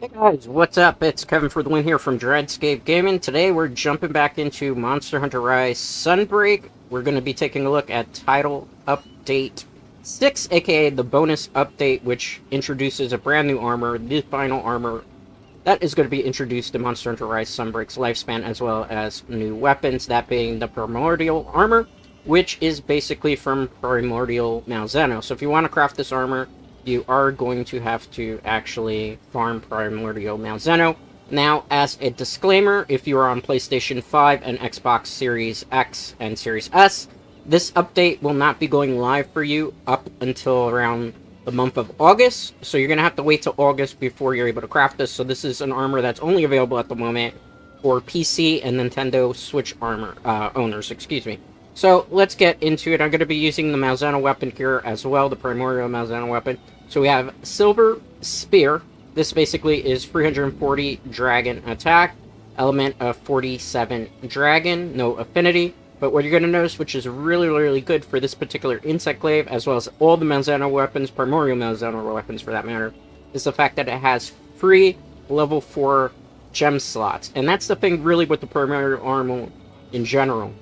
Hey guys, what's up? It's Kevin for the win here from Dreadscape Gaming. Today we're jumping back into Monster Hunter Rise Sunbreak. We're going to be taking a look at Title Update 6, aka the bonus update, which introduces a brand new armor, the final armor that is going to be introduced in Monster Hunter Rise Sunbreak's lifespan, as well as new weapons, that being the Primordial armor, which is basically from Primordial Malzeno. So if you want to craft this armor, you are going to have to actually farm Primordial Malzeno. Now, as a disclaimer, if you are on PlayStation 5 and Xbox Series X and Series S, this update will not be going live for you up until around the month of August, so you're going to have to wait till August before you're able to craft this. So this is an armor that's only available at the moment for PC and Nintendo Switch owners, excuse me. So let's get into it. I'm going to be using the Malzeno weapon here as well, the Primordial Malzeno weapon. So we have Silver Spear. This basically is 340 dragon attack, element of 47 dragon, no affinity. But what you're going to notice, which is really, really good for this particular Insect Glaive, as well as all the Malzeno weapons, Primordial Malzeno weapons for that matter, is the fact that it has free level 4 gem slots. And that's the thing really with the Primordial armor in general.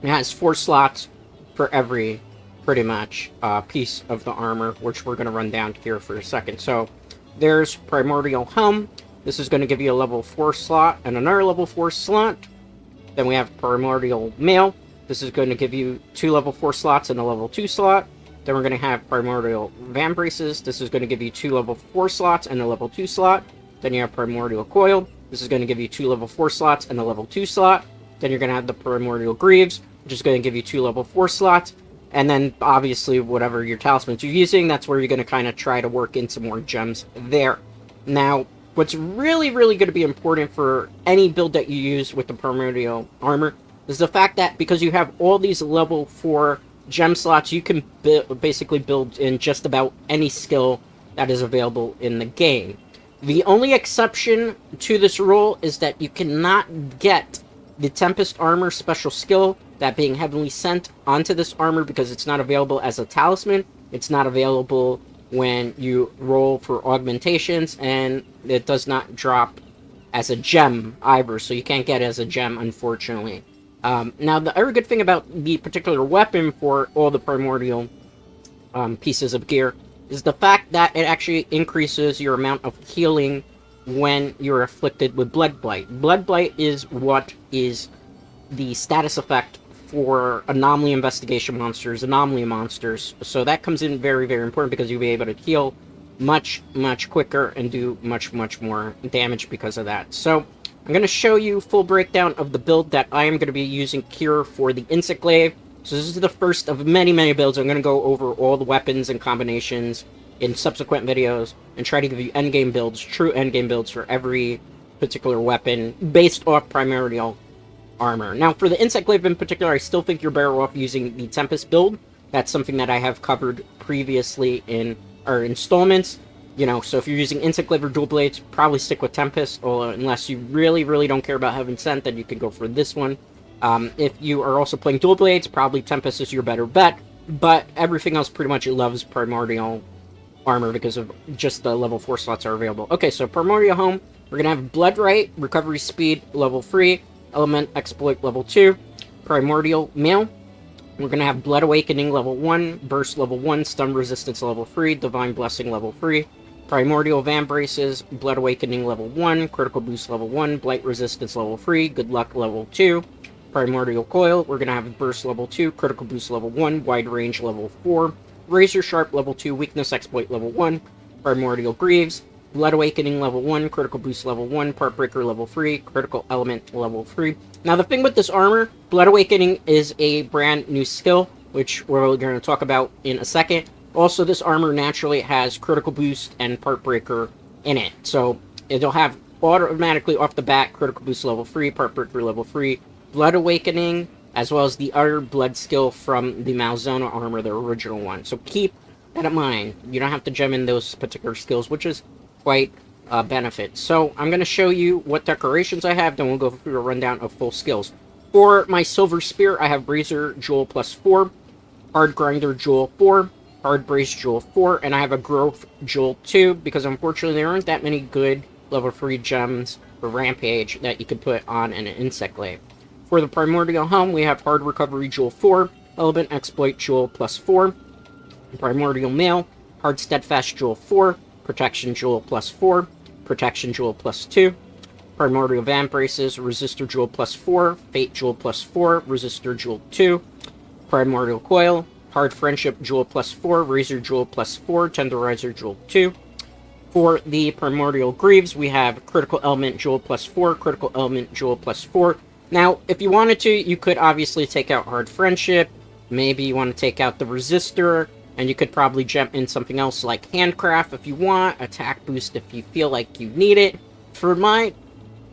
It has 4 slots for every, pretty much, piece of the armor, which we're going to run down here for a second. So, there's Primordial Helm. This is going to give you a level 4 slot and another level 4 slot. Then we have Primordial Mail. This is going to give you 2 level 4 slots and a level 2 slot. Then we're going to have Primordial Van Braces. This is going to give you 2 level 4 slots and a level 2 slot. Then you have Primordial Coil. This is going to give you 2 level 4 slots and a level 2 slot. Then you're going to have the Primordial Greaves, which is going to give you 2 level 4 slots. And then, obviously, whatever your talismans you're using, that's where you're going to kind of try to work in some more gems there. Now, what's really, really going to be important for any build that you use with the Primordial armor is the fact that because you have all these level 4 gem slots, you can basically build in just about any skill that is available in the game. The only exception to this rule is that you cannot get the Tempest armor special skill, that being Heavenly Sent, onto this armor because it's not available as a talisman. It's not available when you roll for augmentations, and it does not drop as a gem either, so you can't get it as a gem, unfortunately. Now, the other good thing about the particular weapon for all the Primordial pieces of gear is the fact that it actually increases your amount of healing when you're afflicted with Blood Blight. Blood Blight is what is the status effect for anomaly investigation monsters, anomaly monsters. So that comes in very, very important because you'll be able to heal much, much quicker and do much, much more damage because of that. So I'm going to show you full breakdown of the build that I am going to be using here for the Insect Glaive. So this is the first of many, many builds. I'm going to go over all the weapons and combinations in subsequent videos and try to give you endgame builds, true endgame builds for every particular weapon based off Primordial armor. Now, for the Insect Glaive in particular, I still think you're better off using the Tempest build. That's something that I have covered previously in our installments. You know, so if you're using Insect Glaive or Dual Blades, probably stick with Tempest, or unless you really, really don't care about Heaven Sent, then you can go for this one. If you are also playing Dual Blades, probably Tempest is your better bet, but everything else pretty much loves Primordial armor because of just the level 4 slots are available. Okay, so Primordial Home, we're going to have Blood Right, Recovery Speed, level 3, Element Exploit, level 2, Primordial Mail, we're going to have Blood Awakening, level 1, Burst, level 1, Stun Resistance, level 3, Divine Blessing, level 3, Primordial Van Braces, Blood Awakening, level 1, Critical Boost, level 1, Blight Resistance, level 3, Good Luck, level 2, Primordial Coil, we're going to have Burst, level 2, Critical Boost, level 1, Wide Range, level 4, Razor Sharp, level 2, Weakness Exploit, level 1, Primordial Greaves, Blood Awakening, level 1, Critical Boost, level 1, Part Breaker, level 3, Critical Element, level 3. Now, the thing with this armor, Blood Awakening is a brand new skill, which we're going to talk about in a second. Also, this armor naturally has Critical Boost and Part Breaker in it. So, it'll have automatically off the bat Critical Boost level 3, Part Breaker level 3, Blood Awakening, as well as the other blood skill from the Malzeno armor, the original one. So keep that in mind. You don't have to gem in those particular skills, which is quite a benefit. So I'm going to show you what decorations I have, then we'll go through a rundown of full skills. For my Silver Spear, I have Razor Jewel plus 4, Hard Grinder Jewel 4, Hard Brace Jewel 4, and I have a Growth Jewel 2, because unfortunately there aren't that many good level 3 gems for Rampage that you could put on an Insect Glaive. For the Primordial Helm, we have Hard Recovery Jewel 4, Element Exploit Jewel plus 4, Primordial Mail, Hard Steadfast Jewel 4, Protection Jewel plus 4, Protection Jewel plus 2, Primordial Van Braces, Resistor Jewel plus 4, Fate Jewel plus 4, Resistor Jewel 2, Primordial Coil, Hard Friendship Jewel plus 4, Razor Jewel plus 4, Tenderizer Jewel 2. For the Primordial Greaves, we have Critical Element Jewel plus 4, Critical Element Jewel plus 4. Now, if you wanted to, you could obviously take out Hard Friendship, maybe you want to take out the Resistor, and you could probably jump in something else like Handcraft if you want, Attack Boost if you feel like you need it. For my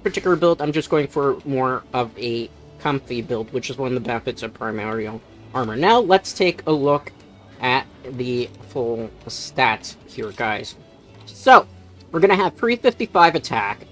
particular build, I'm just going for more of a comfy build, which is one of the benefits of Primordial Armor. Now, let's take a look at the full stats here, guys. So, we're going to have 355 attack,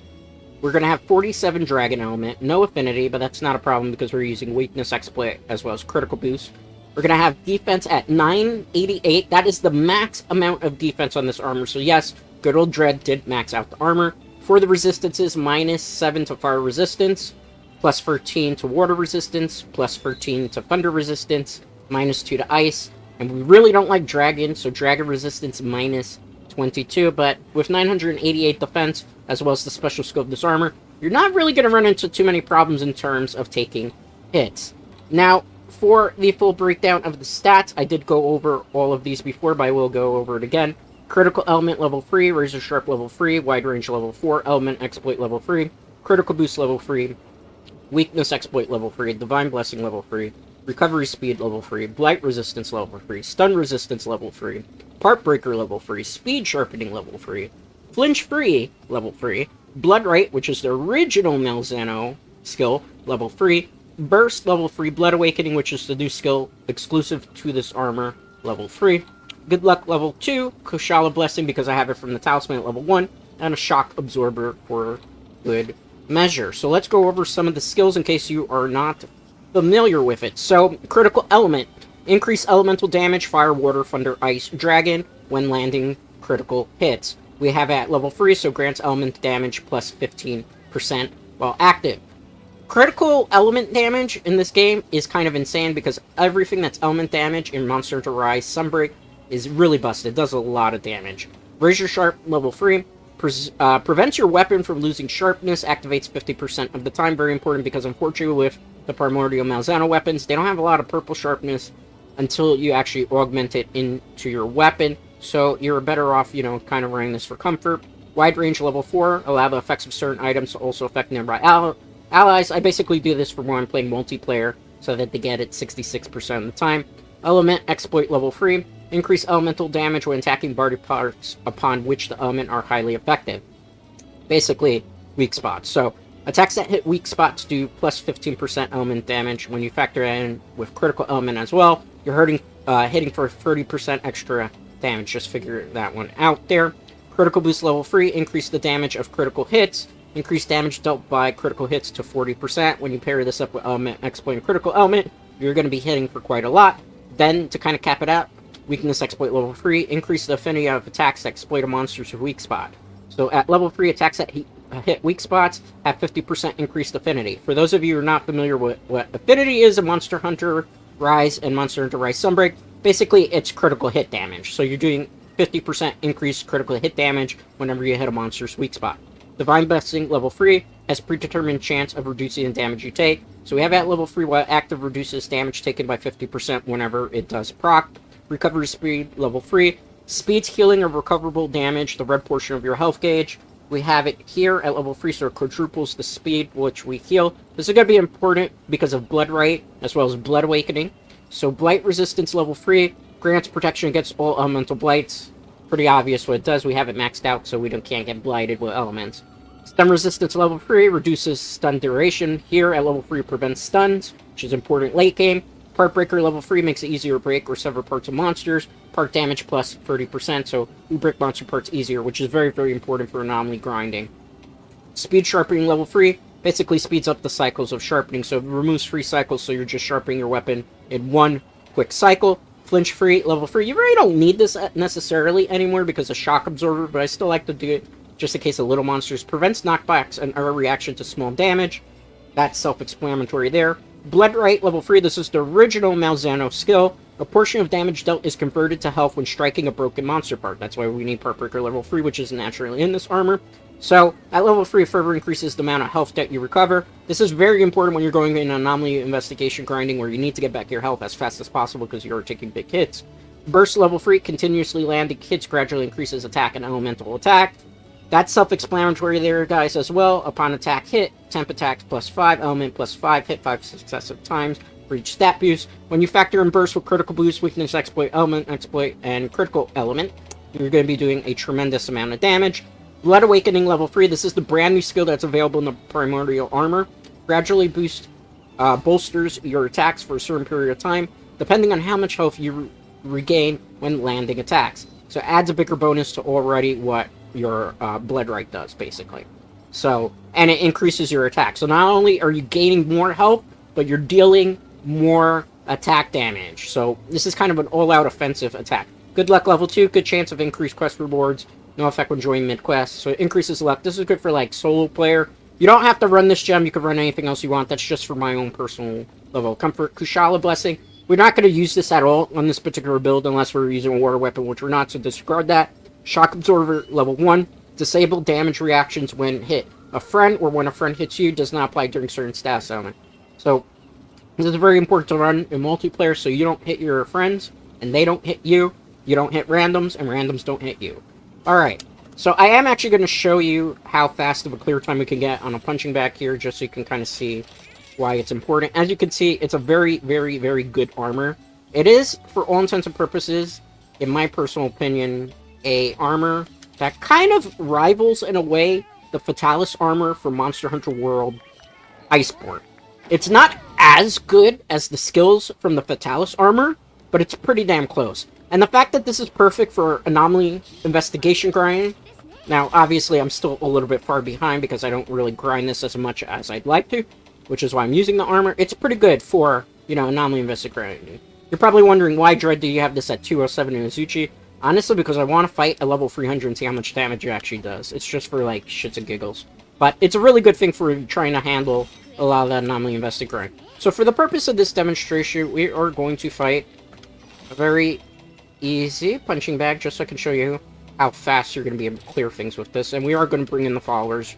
we're going to have 47 Dragon Element, no affinity, but that's not a problem because we're using Weakness Exploit as well as Critical Boost. We're going to have defense at 988, that is the max amount of defense on this armor, so yes, good old Dread did max out the armor. For the resistances, minus 7 to fire resistance, plus 13 to water resistance, plus 13 to thunder resistance, minus 2 to ice, and we really don't like dragon, so dragon resistance minus 22, but with 988 defense, as well as the special skill of this armor, you're not really going to run into too many problems in terms of taking hits. Now, for the full breakdown of the stats, I did go over all of these before, but I will go over it again. Critical Element level 3, Razor Sharp level 3, Wide Range level 4, Element Exploit level 3, Critical Boost level 3, Weakness Exploit level 3, Divine Blessing level 3, Recovery Speed level 3, Blight Resistance level 3, Stun Resistance level 3, Part Breaker level 3, Speed Sharpening level 3, Flinch Free level 3, Blood Right, which is the original Malzeno skill, level 3, Burst level 3, Blood Awakening, which is the new skill exclusive to this armor, level 3, Good Luck level 2, Kushala Blessing because I have it from the Talisman at level 1, and a Shock Absorber for good measure. So let's go over some of the skills in case you are not familiar with it. So, Critical Element. Increase elemental damage, fire, water, thunder, ice, dragon when landing critical hits. We have it at level 3, so grants element damage plus 15% while active. Critical element damage in this game is kind of insane because everything that's element damage in Monster Hunter Rise Sunbreak is really busted. It does a lot of damage. Razor Sharp, level 3, prevents your weapon from losing sharpness, activates 50% of the time. Very important because unfortunately with the Primordial Malzeno weapons, they don't have a lot of purple sharpness until you actually augment it into your weapon. So you're better off, you know, kind of running this for comfort. Wide Range level 4, allow the effects of certain items to also affect nearby allies. I basically do this for when I'm playing multiplayer so that they get it 66% of the time. Element Exploit level 3, increase elemental damage when attacking body parts upon which the element are highly effective. Basically, weak spots. So, attacks that hit weak spots do plus 15% element damage. When you factor in with critical element as well, you're hitting for 30% extra damage. Just figure that one out there. Critical Boost level 3, increase the damage of critical hits. Increase damage dealt by critical hits to 40%. When you pair this up with Element Exploit and Critical Element, you're going to be hitting for quite a lot. Then, to kind of cap it out, Weakness Exploit level 3, increase the affinity of attacks that exploit a monster's weak spot. So at level 3, attacks that hit weak spots have 50% increased affinity. For those of you who are not familiar with what affinity is in Monster Hunter Rise and Monster Hunter Rise Sunbreak, basically it's critical hit damage. So you're doing 50% increased critical hit damage whenever you hit a monster's weak spot. Divine Blessing level 3 has predetermined chance of reducing the damage you take. So we have at level 3 while active reduces damage taken by 50% whenever it does proc. Recovery Speed level 3 speeds healing of recoverable damage, the red portion of your health gauge. We have it here at level 3, so it quadruples the speed which we heal. This is going to be important because of Blood Right, as well as Blood Awakening. So Blight Resistance level 3 grants protection against all elemental blights. Pretty obvious what it does. We have it maxed out, so we can't get blighted with elements. Stun Resistance level 3 reduces stun duration. Here at level 3 prevents stuns, which is important late game. Part Breaker level 3 makes it easier to break or sever parts of monsters. Part damage plus 30%, so we break monster parts easier, which is very, very important for anomaly grinding. Speed Sharpening level 3 basically speeds up the cycles of sharpening, so it removes 3 cycles, so you're just sharpening your weapon in 1 quick cycle. Flinch Free level 3, you really don't need this necessarily anymore because of Shock Absorber, but I still like to do it just in case of little monsters. Prevents knockbacks and our reaction to small damage. That's self-explanatory there. Blood Right, level 3. This is the original Malzeno skill. A portion of damage dealt is converted to health when striking a broken monster part. That's why we need Part Breaker level 3, which is naturally in this armor. So, at level 3, further increases the amount of health that you recover. This is very important when you're going in anomaly investigation grinding, where you need to get back your health as fast as possible because you're taking big hits. Burst level 3, continuously landing hits gradually increases attack and elemental attack. That's self-explanatory there, guys, as well. Upon attack hit, temp attacks +5, element +5, hit 5 successive times for each stat boost. When you factor in burst with critical boost, weakness exploit, element exploit, and critical element, you're going to be doing a tremendous amount of damage. Blood Awakening level 3, this is the brand new skill that's available in the Primordial armor. Gradually bolsters your attacks for a certain period of time, depending on how much health you regain when landing attacks. So it adds a bigger bonus to already what your Blood Right does, basically. So, and it increases your attack. So not only are you gaining more health, but you're dealing more attack damage. So this is kind of an all-out offensive attack. Good luck level 2, good chance of increased quest rewards. No effect when joining mid-quest, so it increases luck. This is good for, like, solo player. You don't have to run this gem, you can run anything else you want. That's just for my own personal level of comfort. Kushala Blessing. We're not going to use this at all on this particular build unless we're using a water weapon, which we're not, so disregard that. Shock Absorber level 1. Disable damage reactions when hit a friend, or when a friend hits you. Does not apply during certain status element. So, this is very important to run in multiplayer so you don't hit your friends, and they don't hit you. You don't hit randoms, and randoms don't hit you. Alright, so I am actually going to show you how fast of a clear time we can get on a punching bag here, just so you can kind of see why it's important. As you can see, it's a very, very, very good armor. It is, for all intents and purposes, in my personal opinion, a armor that kind of rivals, in a way, the Fatalis armor for Monster Hunter World Iceborne. It's not as good as the skills from the Fatalis armor, but it's pretty damn close. And the fact that this is perfect for anomaly investigation grinding. Now, obviously, I'm still a little bit far behind because I don't really grind this as much as I'd like to, which is why I'm using the armor. It's pretty good for, you know, anomaly investigation grinding. You're probably wondering, why, Dread, do you have this at 207 in Azuchi? Honestly, because I want to fight a level 300 and see how much damage it actually does. It's just for, like, shits and giggles. But it's a really good thing for trying to handle a lot of that anomaly investigation grind. So for the purpose of this demonstration, we are going to fight a very easy punching bag, just so I can show you how fast you're going to be able to clear things with this. And we are going to bring in the followers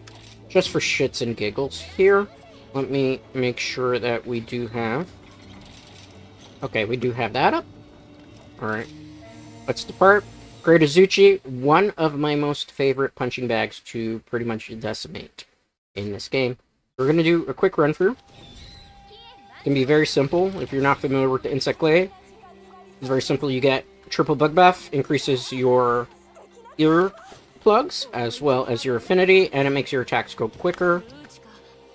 just for shits and giggles here. Let me make sure that we do have... Okay, we do have that up. Alright. Let's depart. Great Azuchi, one of my most favorite punching bags to pretty much decimate in this game. We're going to do a quick run through. It can be very simple if you're not familiar with the Insect Glaive. It's very simple. You get triple bug buff, increases your ear plugs as well as your affinity, and it makes your attacks go quicker.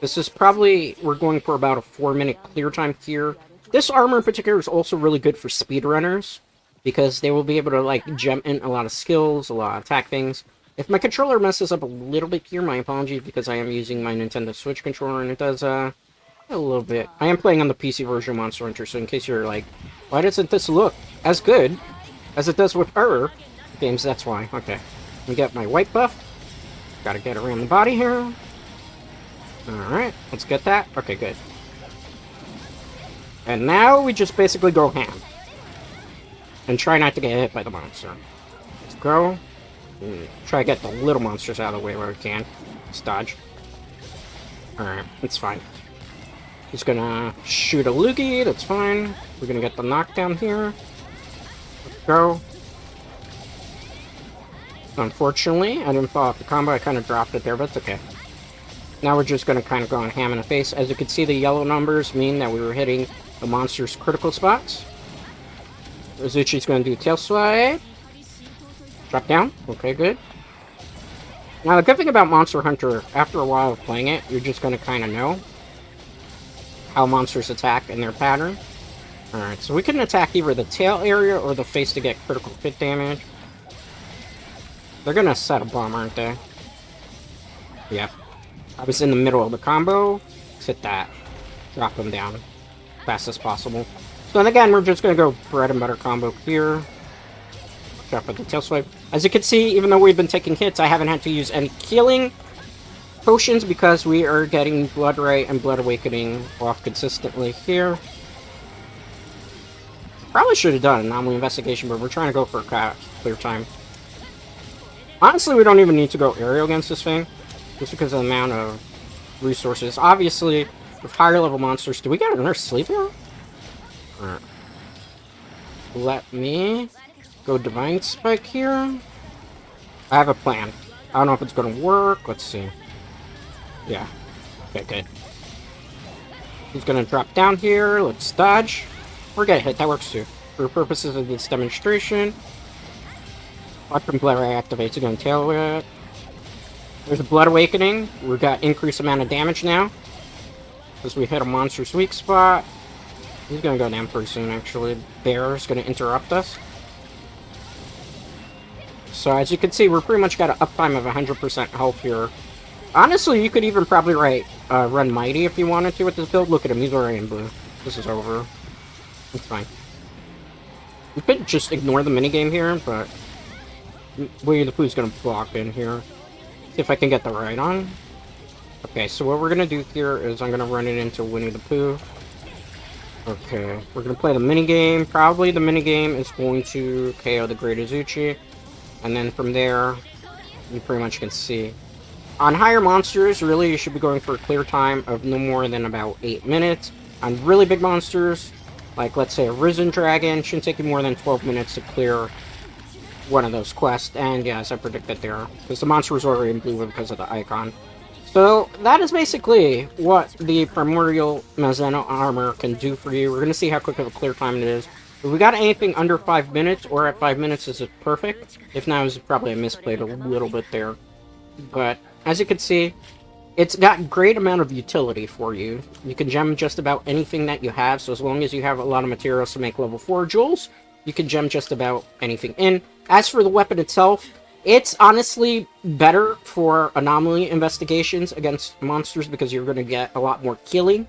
This is probably, we're going for about a 4-minute clear time here. This armor in particular is also really good for speedrunners, because they will be able to, like, jump in a lot of skills, a lot of attack things. If my controller messes up a little bit here, my apologies, because I am using my Nintendo Switch controller, and it does, a little bit. I am playing on the PC version of Monster Hunter, so in case you're like, why doesn't this look as good as it does with other games? That's why. Okay. We got my white buff. Gotta get around the body here. Alright, let's get that. Okay, good. And now we just basically go ham. And try not to get hit by the monster. Let's go. Try to get the little monsters out of the way where we can. Let's dodge. Alright, it's fine. He's gonna shoot a loogie, that's fine. We're gonna get the knockdown here. Let's go. Unfortunately, I didn't follow up the combo. I kind of dropped it there, but it's okay. Now we're just gonna kind of go on ham in the face. As you can see, the yellow numbers mean that we were hitting the monster's critical spots. Azuchi's gonna do tail swipe. Drop down. Okay, good. Now, the good thing about Monster Hunter, after a while of playing it, you're just gonna kind of know how monsters attack and their pattern. Alright, so we can attack either the tail area or the face to get critical hit damage. They're gonna set a bomb, aren't they? Yep. I was in the middle of the combo. Let's hit that. Drop them down. Fast as possible. So then again, we're just gonna go bread and butter combo here. Drop of the tail swipe. As you can see, even though we've been taking hits, I haven't had to use any healing potions because we are getting Blood Ray and Blood Awakening off consistently here. Probably should have done an anomaly investigation, but we're trying to go for a clear time. Honestly, we don't even need to go aerial against this thing, just because of the amount of resources. Obviously, with higher level monsters, do we get another sleep here? Alright. Let me go Divine Spike here. I have a plan. I don't know if it's going to work. Let's see. Yeah. Okay, good. He's going to drop down here. Let's dodge. Or get hit. That works too. For purposes of this demonstration. Weapon Blood Ray activates. Again, tail whip. There's a Blood Awakening. We've got increased amount of damage now. Because we hit a monster's weak spot. He's going to go down pretty soon, actually. Bear's going to interrupt us. So, as you can see, we're pretty much got an uptime of 100% health here. Honestly, you could even probably run Mighty if you wanted to with this build. Look at him, he's already in blue. This is over. It's fine. You could just ignore the minigame here, but Winnie the Pooh's going to block in here. See if I can get the right on. Okay, so what we're going to do here is I'm going to run it into Winnie the Pooh. Okay, we're going to play the minigame. Probably the minigame is going to KO the Great Azuchi. And then from there, you pretty much can see. On higher monsters, really, you should be going for a clear time of no more than about 8 minutes. On really big monsters, like let's say a Risen Dragon, shouldn't take you more than 12 minutes to clear one of those quests. And yeah, as I predicted there, because the monster was already in blue because of the icon. So, that is basically what the Primordial Malzeno armor can do for you. We're going to see how quick of a clear time it is. If we got anything under 5 minutes, or at 5 minutes, is it perfect? If not, it's probably a misplayed a little bit there. But, as you can see, it's got great amount of utility for you. You can gem just about anything that you have, so as long as you have a lot of materials to make level 4 jewels, you can gem just about anything in. As for the weapon itself, it's honestly better for anomaly investigations against monsters because you're going to get a lot more killing,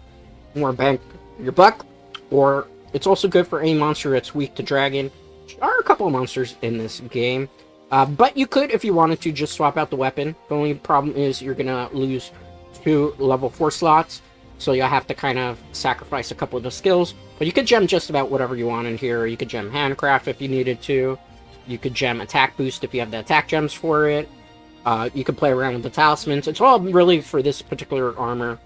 more bang for your buck, or it's also good for any monster that's weak to dragon. There are a couple of monsters in this game, but you could, if you wanted to, just swap out the weapon. The only problem is you're going to lose 2 level 4 slots, so you'll have to kind of sacrifice a couple of the skills, but you could gem just about whatever you want in here. You could gem handcraft if you needed to. You could gem attack boost if you have the attack gems for it. You could play around with the talismans. It's all really for this particular armor.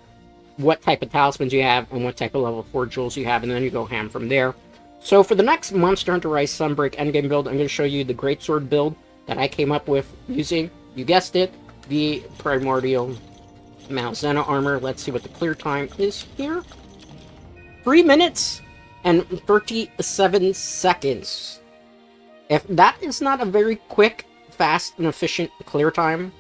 What type of talismans you have and what type of level 4 jewels you have, and then you go ham from there. So for the next Monster Hunter Rise Sunbreak endgame build, I'm going to show you the Greatsword build that I came up with using, you guessed it, the Primordial Malzeno armor. Let's see what the clear time is here. 3 minutes and 37 seconds. If that is not a very quick, fast, and efficient clear time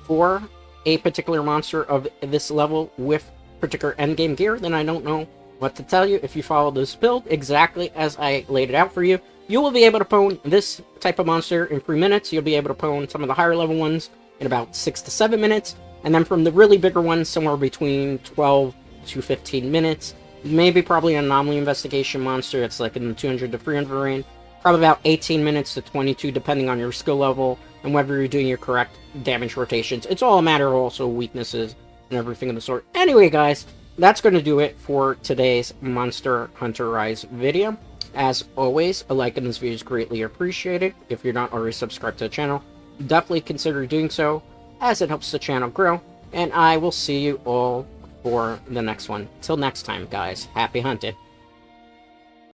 for a particular monster of this level with particular endgame gear, then I don't know what to tell you. If you follow this build exactly as I laid it out for you, you will be able to pwn this type of monster in 3 minutes. You'll be able to pwn some of the higher level ones in about 6 to 7 minutes, and then from the really bigger ones, somewhere between 12 to 15 minutes. Maybe probably an anomaly investigation monster. It's like in the 200 to 300 range. Probably about 18 minutes to 22, depending on your skill level and whether you're doing your correct damage rotations. It's all a matter of also weaknesses and everything of the sort. Anyway, guys, that's going to do it for today's Monster Hunter Rise video. As always, a like on this video is greatly appreciated. If you're not already subscribed to the channel, definitely consider doing so, as it helps the channel grow. And I will see you all for the next one. Till next time, guys, happy hunting.